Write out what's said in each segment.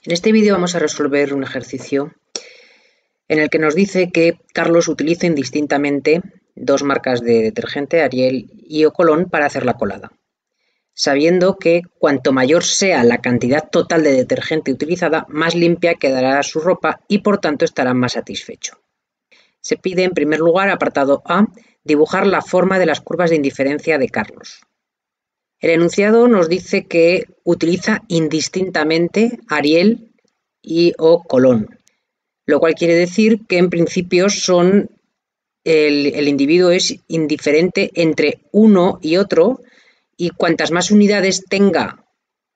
En este vídeo vamos a resolver un ejercicio en el que nos dice que Carlos utiliza indistintamente dos marcas de detergente, Ariel y Ocolón, para hacer la colada, sabiendo que cuanto mayor sea la cantidad total de detergente utilizada, más limpia quedará su ropa y por tanto estará más satisfecho. Se pide en primer lugar, apartado A, dibujar la forma de las curvas de indiferencia de Carlos. El enunciado nos dice que utiliza indistintamente Ariel y Ocolón, lo cual quiere decir que en principio el individuo es indiferente entre uno y otro, y cuantas más unidades tenga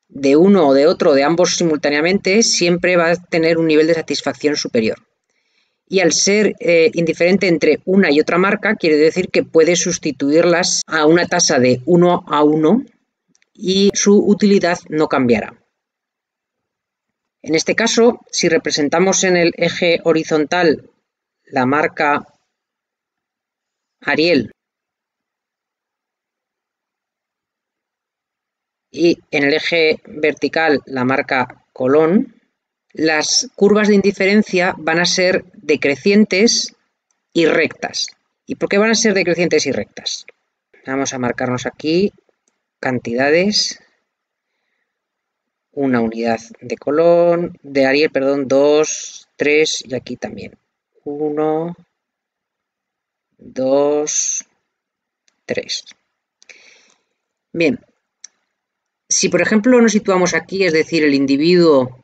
de uno o de otro, de ambos simultáneamente, siempre va a tener un nivel de satisfacción superior. Y al ser indiferente entre una y otra marca, quiere decir que puede sustituirlas a una tasa de 1:1 y su utilidad no cambiará. En este caso, si representamos en el eje horizontal la marca Ariel y en el eje vertical la marca Colón, las curvas de indiferencia van a ser decrecientes y rectas. ¿Y por qué van a ser decrecientes y rectas? Vamos a marcarnos aquí cantidades. Una unidad de Colón, de Ariel, perdón, 2, 3 y aquí también. 1, 2, 3. Bien, si por ejemplo nos situamos aquí, es decir, el individuo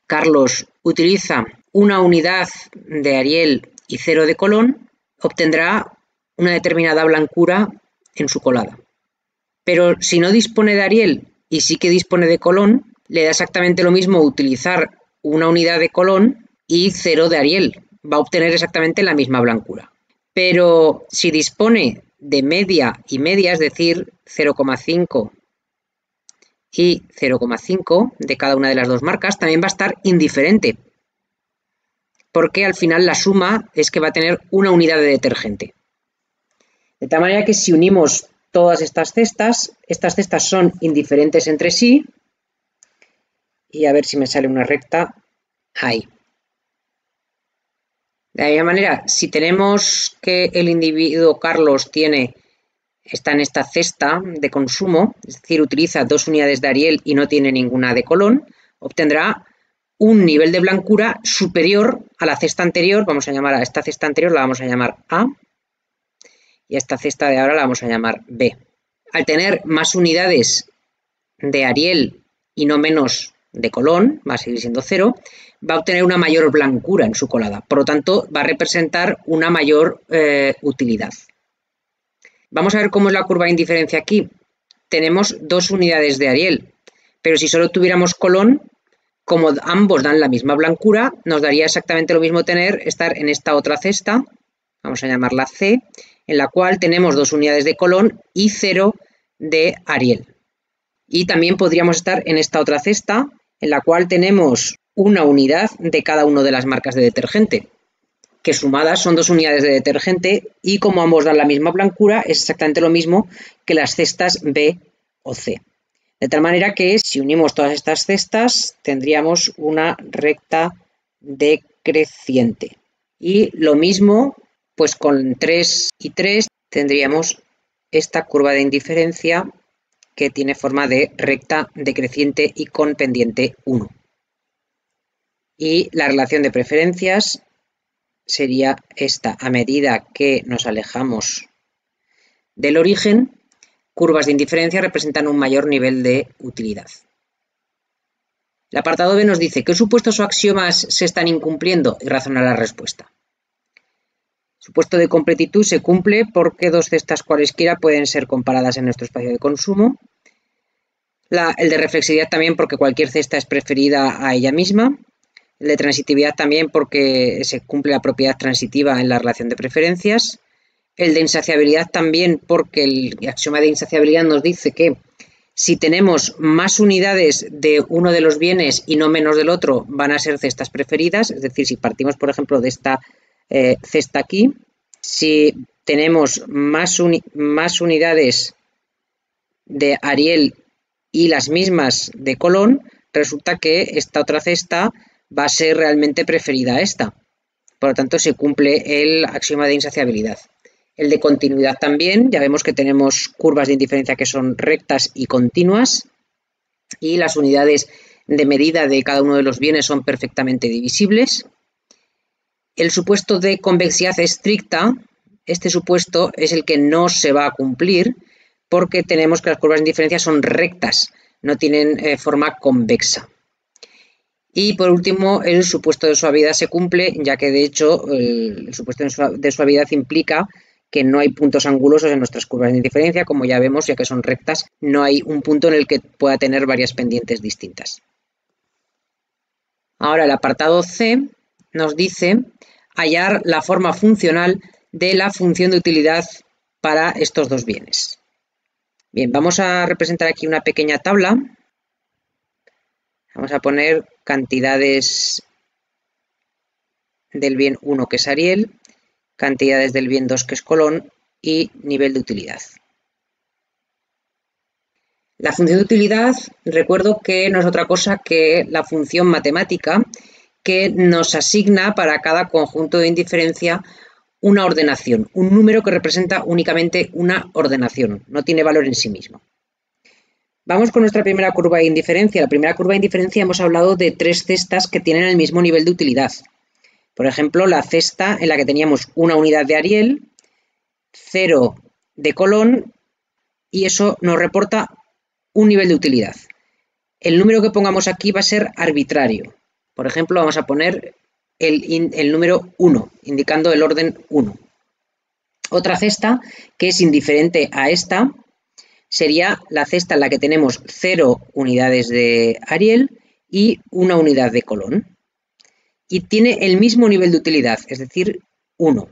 Carlos utiliza una unidad de Ariel y 0 de Colón, obtendrá una determinada blancura en su colada. Pero si no dispone de Ariel y sí que dispone de Colón, le da exactamente lo mismo utilizar una unidad de Colón y 0 de Ariel. Va a obtener exactamente la misma blancura. Pero si dispone de media y media, es decir, 0,5 y 0,5 de cada una de las dos marcas, también va a estar indiferente, porque al final la suma es que va a tener una unidad de detergente. De tal manera que si unimos todas estas cestas son indiferentes entre sí, y a ver si me sale una recta, ahí. De la misma manera, si tenemos que el individuo Carlos está en esta cesta de consumo, es decir, utiliza 2 unidades de Ariel y no tiene ninguna de Colón, obtendrá un nivel de blancura superior a la cesta anterior. Vamos a llamar a esta cesta anterior, la vamos a llamar A, y a esta cesta de ahora la vamos a llamar B. Al tener más unidades de Ariel y no menos de Colón, va a seguir siendo 0, va a obtener una mayor blancura en su colada. Por lo tanto, va a representar una mayor utilidad. Vamos a ver cómo es la curva de indiferencia aquí. Tenemos 2 unidades de Ariel, pero si solo tuviéramos Colón, como ambos dan la misma blancura, nos daría exactamente lo mismo estar en esta otra cesta, vamos a llamarla C, en la cual tenemos 2 unidades de Colón y 0 de Ariel. Y también podríamos estar en esta otra cesta, en la cual tenemos una unidad de cada una de las marcas de detergente, que sumadas son 2 unidades de detergente, y como ambos dan la misma blancura, es exactamente lo mismo que las cestas B o C. De tal manera que si unimos todas estas cestas, tendríamos una recta decreciente. Y lo mismo, pues con 3 y 3, tendríamos esta curva de indiferencia que tiene forma de recta decreciente y con pendiente 1. Y la relación de preferencias sería esta: a medida que nos alejamos del origen, curvas de indiferencia representan un mayor nivel de utilidad. El apartado B nos dice qué supuestos o axiomas se están incumpliendo y razona la respuesta. El supuesto de completitud se cumple porque 2 cestas cualesquiera pueden ser comparadas en nuestro espacio de consumo. El de reflexividad también, porque cualquier cesta es preferida a ella misma. El de transitividad también, porque se cumple la propiedad transitiva en la relación de preferencias. El de insaciabilidad también, porque el axioma de insaciabilidad nos dice que si tenemos más unidades de uno de los bienes y no menos del otro, van a ser cestas preferidas. Es decir, si partimos, por ejemplo, de esta cesta aquí, si tenemos más unidades de Ariel y las mismas de Colón, resulta que esta otra cesta va a ser realmente preferida a esta. Por lo tanto, se cumple el axioma de insaciabilidad. El de continuidad también, ya vemos que tenemos curvas de indiferencia que son rectas y continuas y las unidades de medida de cada uno de los bienes son perfectamente divisibles. El supuesto de convexidad estricta, este supuesto es el que no se va a cumplir porque tenemos que las curvas de indiferencia son rectas, no tienen forma convexa. Y por último, el supuesto de suavidad se cumple, ya que de hecho el supuesto de suavidad implica que no hay puntos angulosos en nuestras curvas de indiferencia, como ya vemos, ya que son rectas, no hay un punto en el que pueda tener varias pendientes distintas. Ahora el apartado C nos dice hallar la forma funcional de la función de utilidad para estos dos bienes. Bien, vamos a representar aquí una pequeña tabla. Vamos a poner cantidades del bien 1, que es Ariel, cantidades del bien 2, que es Colón, y nivel de utilidad. La función de utilidad, recuerdo que no es otra cosa que la función matemática que nos asigna para cada conjunto de indiferencia una ordenación, un número que representa únicamente una ordenación, no tiene valor en sí mismo. Vamos con nuestra primera curva de indiferencia. La primera curva de indiferencia hemos hablado de tres cestas que tienen el mismo nivel de utilidad. Por ejemplo, la cesta en la que teníamos una unidad de Ariel, 0 de Colón, y eso nos reporta un nivel de utilidad. El número que pongamos aquí va a ser arbitrario. Por ejemplo, vamos a poner el número 1, indicando el orden 1. Otra cesta que es indiferente a esta sería la cesta en la que tenemos 0 unidades de Ariel y 1 unidad de Colón. Y tiene el mismo nivel de utilidad, es decir, 1.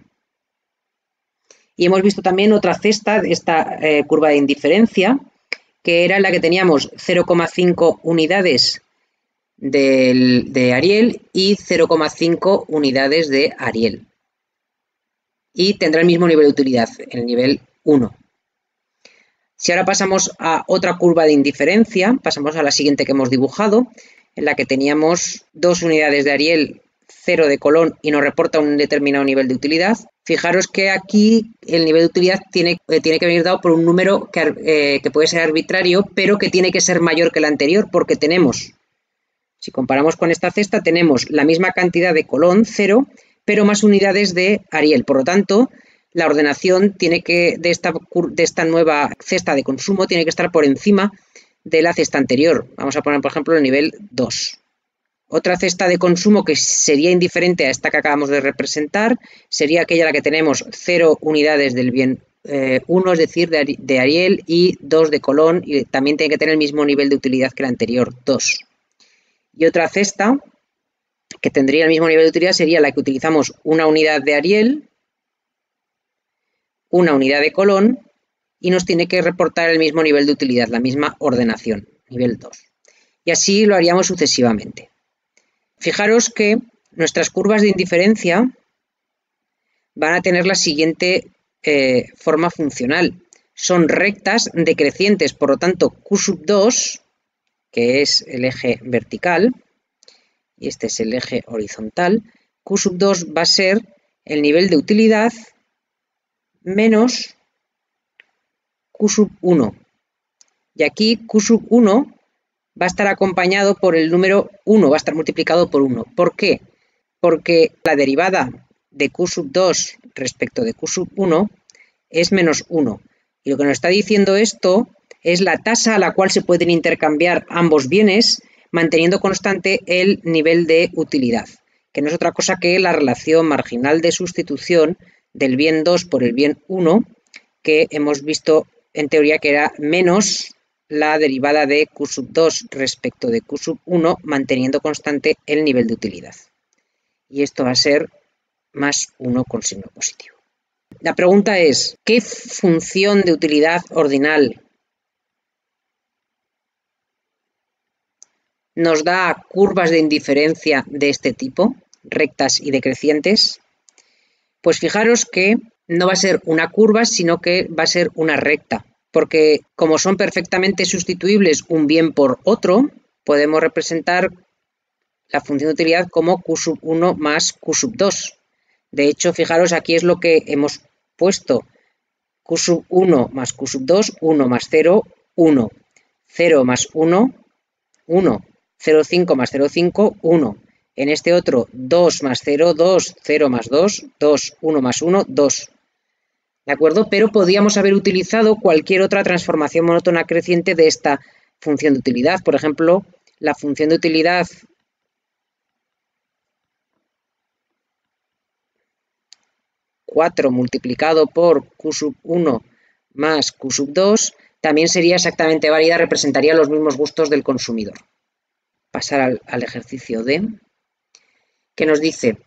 Y hemos visto también otra cesta de esta curva de indiferencia, que era la que teníamos 0,5 unidades de Ariel y 0,5 unidades de Ariel. Y tendrá el mismo nivel de utilidad, el nivel 1. Si ahora pasamos a otra curva de indiferencia, pasamos a la siguiente que hemos dibujado, en la que teníamos 2 unidades de Ariel, 0 de Colón y nos reporta un determinado nivel de utilidad. Fijaros que aquí el nivel de utilidad tiene que venir dado por un número que puede ser arbitrario, pero que tiene que ser mayor que el anterior, porque tenemos, si comparamos con esta cesta, tenemos la misma cantidad de Colón, 0, pero más unidades de Ariel. Por lo tanto, la ordenación de esta nueva cesta de consumo tiene que estar por encima de la cesta anterior. Vamos a poner, por ejemplo, el nivel 2. Otra cesta de consumo que sería indiferente a esta que acabamos de representar sería aquella en la que tenemos 0 unidades del bien 1, es decir, de Ariel, y 2 de Colón, y también tiene que tener el mismo nivel de utilidad que la anterior, 2. Y otra cesta que tendría el mismo nivel de utilidad sería la que utilizamos una unidad de Ariel, una unidad de Colón, y nos tiene que reportar el mismo nivel de utilidad, la misma ordenación, nivel 2. Y así lo haríamos sucesivamente. Fijaros que nuestras curvas de indiferencia van a tener la siguiente forma funcional. Son rectas decrecientes, por lo tanto, Q2, que es el eje vertical, y este es el eje horizontal, Q2 va a ser el nivel de utilidad menos Q1. Y aquí Q1 va a estar acompañado por el número 1, va a estar multiplicado por 1. ¿Por qué? Porque la derivada de Q2 respecto de Q1 es menos 1. Y lo que nos está diciendo esto es la tasa a la cual se pueden intercambiar ambos bienes, manteniendo constante el nivel de utilidad, que no es otra cosa que la relación marginal de sustitución del bien 2 por el bien 1, que hemos visto en teoría que era menos la derivada de Q2 respecto de Q1, manteniendo constante el nivel de utilidad. Y esto va a ser más 1 con signo positivo. La pregunta es, ¿qué función de utilidad ordinal nos da curvas de indiferencia de este tipo, rectas y decrecientes? Pues fijaros que no va a ser una curva, sino que va a ser una recta, porque como son perfectamente sustituibles un bien por otro, podemos representar la función de utilidad como q sub 1 más q sub 2. De hecho, fijaros, aquí es lo que hemos puesto. Q sub 1 más Q sub 2, 1 más 0, 1. 0 más 1, 1. 0,5 más 0,5, 1. En este otro, 2 más 0, 2. 0 más 2, 2. 1 más 1, 2. ¿De acuerdo? Pero podríamos haber utilizado cualquier otra transformación monótona creciente de esta función de utilidad. Por ejemplo, la función de utilidad multiplicado por q sub 1 más q sub 2 también sería exactamente válida, representaría los mismos gustos del consumidor. Pasar al ejercicio D, que nos dice: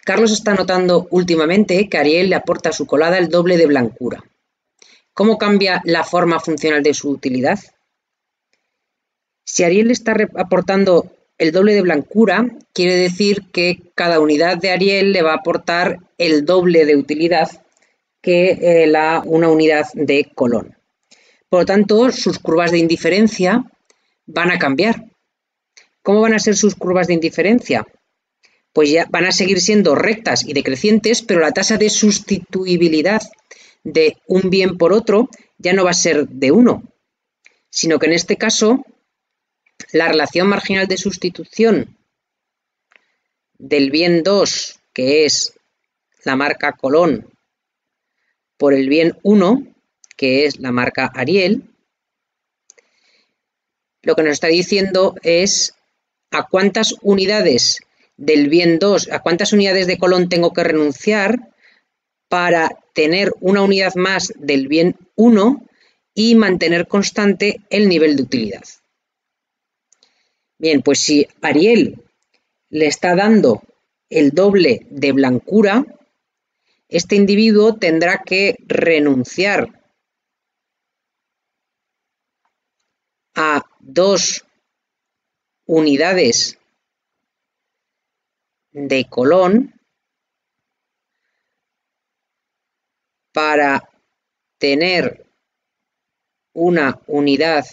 Carlos está notando últimamente que Ariel le aporta a su colada el doble de blancura. ¿Cómo cambia la forma funcional de su utilidad? Si Ariel le está aportando el doble de blancura, quiere decir que cada unidad de Ariel le va a aportar el doble de utilidad que una unidad de Colón. Por lo tanto, sus curvas de indiferencia van a cambiar. ¿Cómo van a ser sus curvas de indiferencia? Pues ya van a seguir siendo rectas y decrecientes, pero la tasa de sustituibilidad de un bien por otro ya no va a ser de 1, sino que en este caso la relación marginal de sustitución del bien 2, que es la marca Colón, por el bien 1, que es la marca Ariel, lo que nos está diciendo es a cuántas unidades del bien 2, a cuántas unidades de Colón tengo que renunciar para tener una unidad más del bien 1 y mantener constante el nivel de utilidad. Bien, pues si Ariel le está dando el doble de blancura, este individuo tendrá que renunciar a 2 unidades de Colón para tener una unidad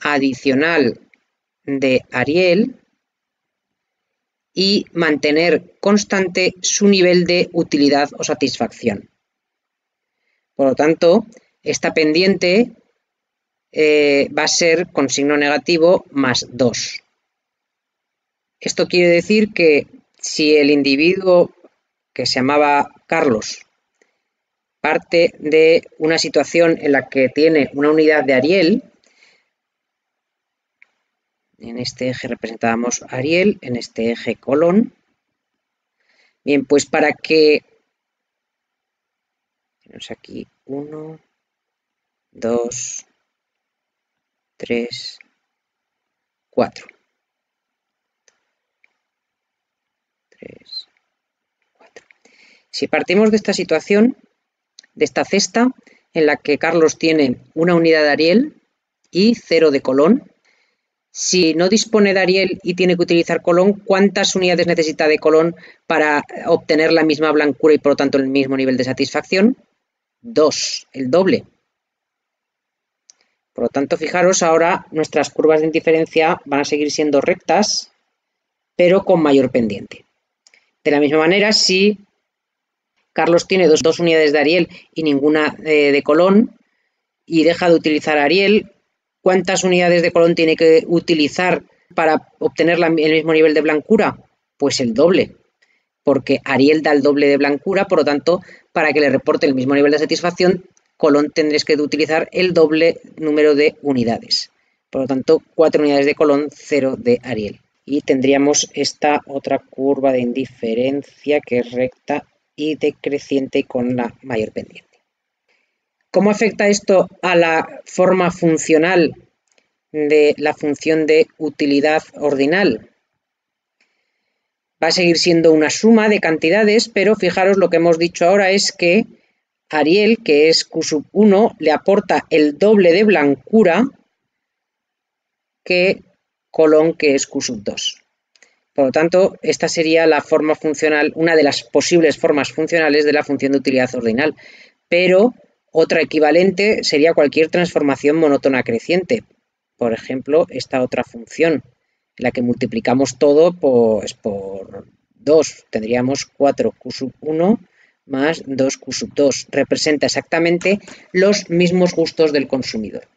adicional de Ariel y mantener constante su nivel de utilidad o satisfacción. Por lo tanto, esta pendiente va a ser con signo negativo más 2. Esto quiere decir que si el individuo que se llamaba Carlos parte de una situación en la que tiene una unidad de Ariel, en este eje representábamos Ariel, en este eje Colón. Bien, pues para que tenemos aquí 1, 2, 3, 4. 3, 4. Si partimos de esta situación, de esta cesta en la que Carlos tiene una unidad de Ariel y 0 de Colón, si no dispone de Ariel y tiene que utilizar Colón, ¿cuántas unidades necesita de Colón para obtener la misma blancura y por lo tanto el mismo nivel de satisfacción? 2, el doble. Por lo tanto, fijaros, ahora nuestras curvas de indiferencia van a seguir siendo rectas, pero con mayor pendiente. De la misma manera, si Carlos tiene dos unidades de Ariel y ninguna de Colón y deja de utilizar Ariel, ¿cuántas unidades de Colón tiene que utilizar para obtener el mismo nivel de blancura? Pues el doble, porque Ariel da el doble de blancura, por lo tanto, para que le reporte el mismo nivel de satisfacción, Colón tendréis que utilizar el doble número de unidades. Por lo tanto, 4 unidades de Colón, 0 de Ariel. Y tendríamos esta otra curva de indiferencia que es recta y decreciente y con la mayor pendiente. ¿Cómo afecta esto a la forma funcional de la función de utilidad ordinal? Va a seguir siendo una suma de cantidades, pero fijaros, lo que hemos dicho ahora es que Ariel, que es Q sub 1, le aporta el doble de blancura que Colón, que es Q sub 2. Por lo tanto, esta sería la forma funcional, una de las posibles formas funcionales de la función de utilidad ordinal, pero otra equivalente sería cualquier transformación monótona creciente. por ejemplo, esta otra función, en la que multiplicamos todo pues, por 2. Tendríamos 4q sub 1 más 2q sub 2. Representa exactamente los mismos gustos del consumidor.